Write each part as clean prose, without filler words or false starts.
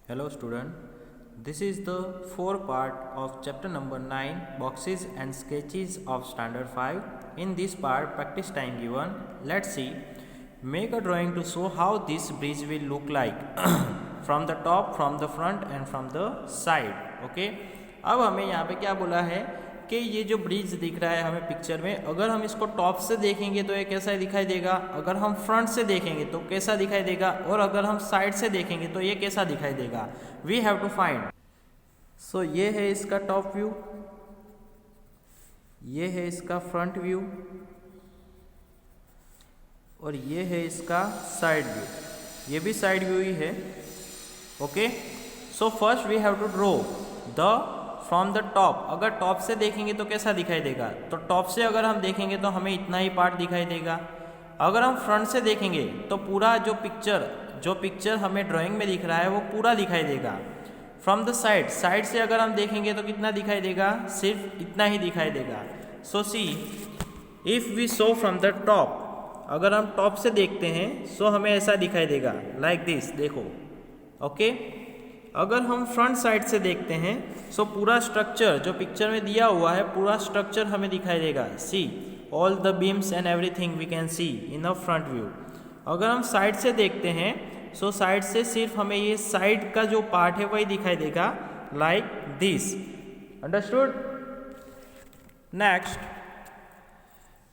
Hello student, this is the fourth part of chapter number 9 boxes and sketches of standard 5. In this part practice time given, let's see, make a drawing to show how this bridge will look like from the top, from the front and from the side. Okay, अब हमें यहाँ पे क्या बोला है कि ये जो ब्रिज दिख रहा है हमें पिक्चर में, अगर हम इसको टॉप से देखेंगे तो ये कैसा दिखाई देगा, अगर हम फ्रंट से देखेंगे तो कैसा दिखाई देगा, और अगर हम साइड से देखेंगे तो ये कैसा दिखाई देगा. We have to find. So ये है इसका टॉप व्यू, ये है इसका फ्रंट व्यू और ये है इसका साइड व्यू. ये भी साइड व्यू ही है. Okay, so first we have to draw the from the top. अगर टॉप से देखेंगे तो कैसा दिखाई देगा, तो टॉप से अगर हम देखेंगे तो हमें इतना ही पार्ट दिखाई देगा. अगर हम फ्रंट से देखेंगे तो पूरा जो पिक्चर हमें ड्राइंग में दिख रहा है वो पूरा दिखाई देगा. फ्रॉम द साइड से अगर हम देखेंगे तो कितना दिखाई देगा, सिर्फ इतना ही दिखाई देगा. So see if we show from the top, अगर हम टॉप से देखते हैं सो हमें ऐसा दिखाई देगा लाइक दिस. देखो, ओके. अगर हम फ्रंट साइड से देखते हैं सो पूरा स्ट्रक्चर जो पिक्चर में दिया हुआ है पूरा स्ट्रक्चर हमें दिखाई देगा. See all the beams and everything we can see in a front view. अगर हम साइड से देखते हैं सो साइड से सिर्फ हमें ये साइड का जो पार्ट है वही दिखाई देगा like this. Understood. Next,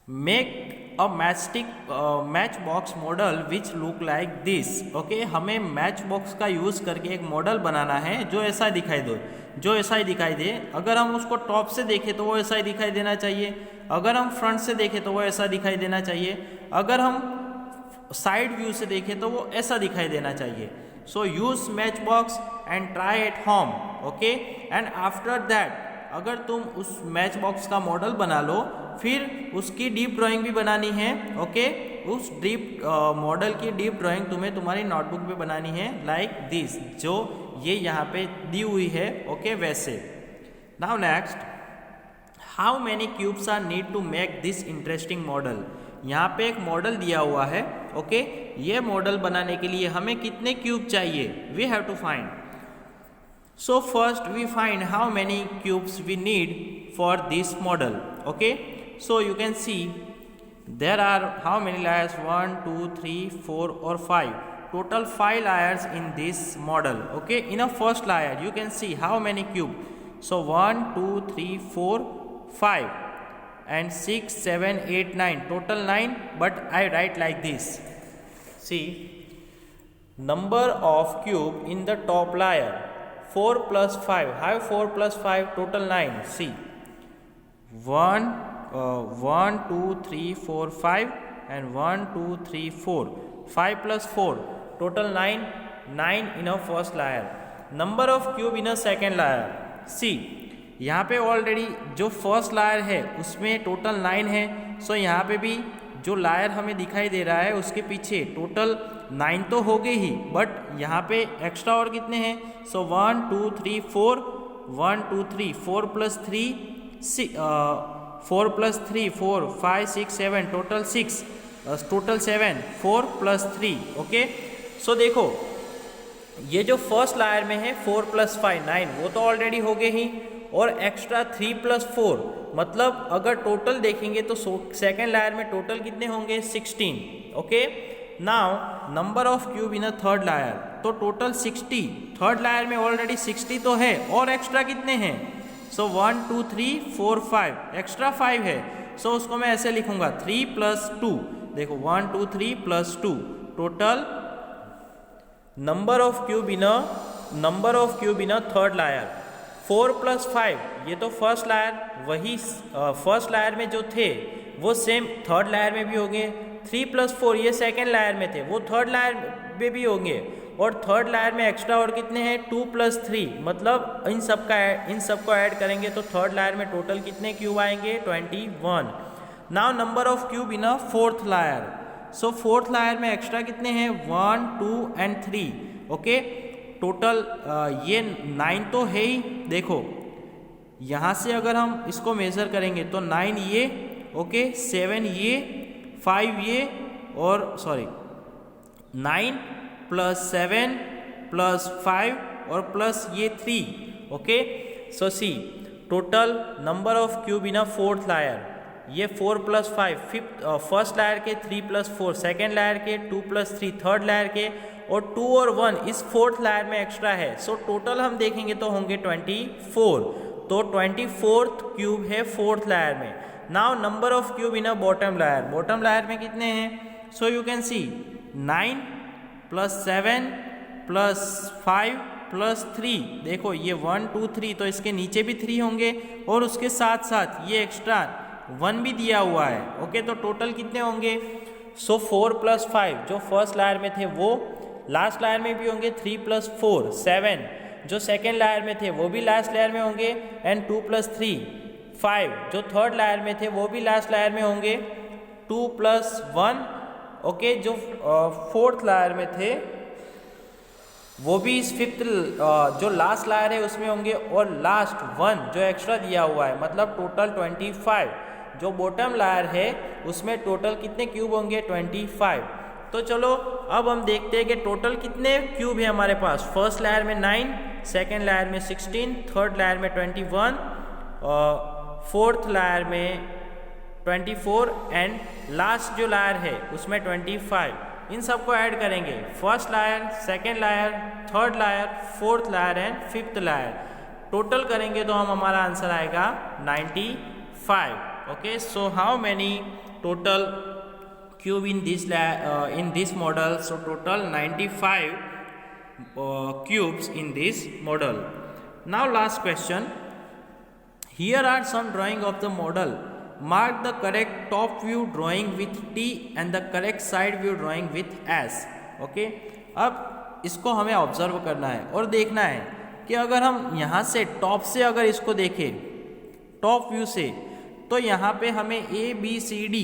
make a match box model which look like this. Okay, हमें मैच बॉक्स का यूज़ करके एक मॉडल बनाना है जो ऐसा दिखाई दे. अगर हम उसको टॉप से देखें तो वो ऐसा ही दिखाई देना चाहिए, अगर हम फ्रंट से देखें तो वो ऐसा दिखाई देना चाहिए, अगर हम साइड व्यू से देखें तो वो ऐसा दिखाई देना चाहिए. So use match box and try at home. Okay, and after that अगर तुम उस मैच बॉक्स का मॉडल बना लो फिर उसकी डीप ड्राइंग भी बनानी है. ओके, उस डीप मॉडल की डीप ड्राइंग तुम्हें तुम्हारी नोटबुक पे बनानी है लाइक दिस, जो ये यहाँ पे दी हुई है. ओके, वैसे. Now next, how many cubes are need to make this interesting model. यहाँ पे एक मॉडल दिया हुआ है. ओके, ये मॉडल बनाने के लिए हमें कितने क्यूब चाहिए, we have to find. So first we find how many cubes we need for this model. Okay, so you can see there are how many layers, 1 2 3 4 or 5, total 5 layers in this model. Okay, in a first layer you can see how many cube. So 1 2 3 4 5 and 6 7 8 9, total 9, but I write like this. See, number of cube in the top layer 4 plus 5. Have 4 plus 5, total 9. See, 1 2 3 4 5 and 1 2 3 4. 5 plus 4, total 9. 9 in a first layer. Number of cube in a second layer. See, यहाँ पे already जो first lawyer है उसमें total 9 है. सो यहाँ पे भी जो लायर हमें दिखाई दे रहा है उसके पीछे टोटल 9 तो हो गई ही, बट यहाँ पे एक्स्ट्रा और कितने हैं. So 1 2 3 4, 1 2 3 4 plus 3 4 plus 3 4 5 6 7, total 6, total 7, 4 plus 3. Okay, so देखो ये जो फर्स्ट लायर में है 4 प्लस 5 9, वो तो ऑलरेडी हो गए ही, और एक्स्ट्रा 3 प्लस 4, मतलब अगर टोटल देखेंगे तो सेकेंड लायर में टोटल कितने होंगे 16. Okay, now number of cube in a third layer, तो टोटल 60. थर्ड लायर में ऑलरेडी 60 तो है, और एक्स्ट्रा कितने हैं. सो 1 2 3 4 5, एक्स्ट्रा 5 है. सो उसको मैं ऐसे लिखूंगा 3 प्लस 2. देखो 1 2 3 plus 2, total number of cube in a third layer 4 plus 5. ये तो फर्स्ट लायर, वही फर्स्ट लायर में जो थे वो सेम थर्ड लायर में भी होंगे. 3 प्लस 4 ये सेकेंड लायर में थे, वो थर्ड लायर में भी होंगे, और थर्ड लायर में एक्स्ट्रा और कितने हैं 2 प्लस 3, मतलब इन सबको ऐड करेंगे तो थर्ड लायर में टोटल कितने क्यूब आएंगे 21. Now number of cube in a fourth layer. So fourth layer में एक्स्ट्रा कितने हैं 1 2 एंड 3. ओके, टोटल ये 9 तो है ही. देखो यहाँ से अगर हम इसको मेज़र करेंगे तो 9 ये, ओके 7 ये, 5 ये, और 9 प्लस 7 प्लस 5 और प्लस ये 3. Okay, so see total number of cube in a fourth layer, ये 4 प्लस 5 फर्स्ट लायर के, 3 प्लस 4 सेकेंड लायर के, 2 प्लस 3 थर्ड लायर के, और 2 और 1 इस फोर्थ लायर में एक्स्ट्रा है. सो टोटल हम देखेंगे तो होंगे 24. तो 24th क्यूब है फोर्थ लायर में. Now number of cube in a bottom layer, bottom layer में कितने हैं? So you can see 9 plus 7 plus 5 plus 3. देखो ये 1 2 3, तो इसके नीचे भी 3 होंगे और उसके साथ साथ ये एक्स्ट्रा 1 भी दिया हुआ है. ओके, तो टोटल कितने होंगे? सो 4 प्लस 5 जो फर्स्ट लायर में थे वो लास्ट लायर में भी होंगे, 3 प्लस 4 7 जो सेकेंड लायर में थे वो भी लास्ट लायर में होंगे, एंड 2 प्लस 3 5 जो थर्ड लायर में थे वो भी लास्ट लायर में होंगे, 2 प्लस 1 ओके जो फोर्थ लायर में थे वो भी इस फिफ्थ जो लास्ट लायर है उसमें होंगे, और लास्ट 1 जो एक्स्ट्रा दिया हुआ है, मतलब टोटल 25. जो बॉटम लायर है उसमें टोटल कितने क्यूब होंगे? 25. तो चलो अब हम देखते हैं कि टोटल कितने क्यूब है हमारे पास. फर्स्ट लायर में 9, सेकेंड लायर में 16, थर्ड लायर में 21, फोर्थ लायर में 24, एंड लास्ट जो लायर है उसमें 25. इन सबको ऐड करेंगे, first layer, second layer, third layer, fourth layer and fifth layer. Total करेंगे तो हमारा आंसर आएगा 95. Okay, so how many total cube in this model? So total 95 cubes in this model. Now last question. Here are some drawing of the model. Mark the correct top view drawing with T and the correct side view drawing with S. Okay, अब इसको हमें observe करना है और देखना है कि अगर हम यहाँ से टॉप से अगर इसको देखें टॉप व्यू से, तो यहाँ पे हमें ABCD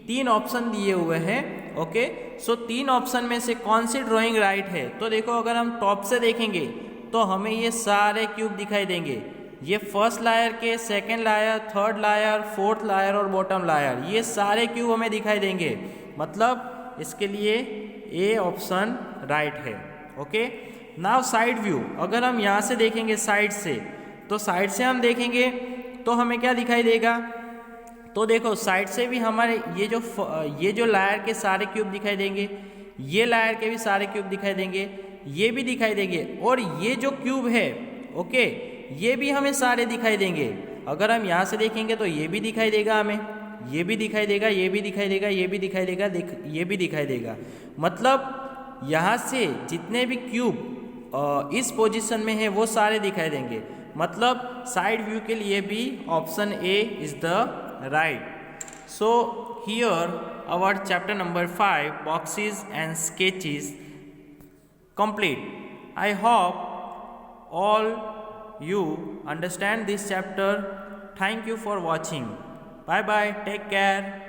3 ऑप्शन दिए हुए हैं. ओके, सो 3 ऑप्शन में से कौन सी ड्राइंग राइट है? तो देखो अगर हम टॉप से देखेंगे तो हमें ये सारे क्यूब दिखाई देंगे. ये फर्स्ट लायर के, second layer, third layer, fourth layer और बॉटम लायर, ये सारे क्यूब हमें दिखाई देंगे. मतलब इसके लिए ए ऑप्शन राइट है. ओके, नाउ साइड व्यू, अगर हम यहाँ से देखेंगे साइड से, तो साइड से हम देखेंगे तो हमें क्या दिखाई देगा? तो देखो साइड से भी हमारे ये जो लायर के सारे क्यूब दिखाई देंगे, ये लायर के भी सारे क्यूब दिखाई देंगे, ये भी दिखाई देंगे, और ये जो क्यूब है ओके ये भी हमें सारे दिखाई देंगे. अगर हम यहाँ से देखेंगे तो ये भी दिखाई देगा हमें, ये भी दिखाई देगा, ये भी दिखाई देगा, ये भी दिखाई देगा, ये भी दिखाई देगा. मतलब यहाँ से जितने भी क्यूब इस पोजीशन में है वो सारे दिखाई देंगे. मतलब साइड व्यू के लिए भी option A is the right. So here our chapter number 5 boxes and sketches complete. I hope all you understand this chapter. Thank you for watching. Bye bye, take care.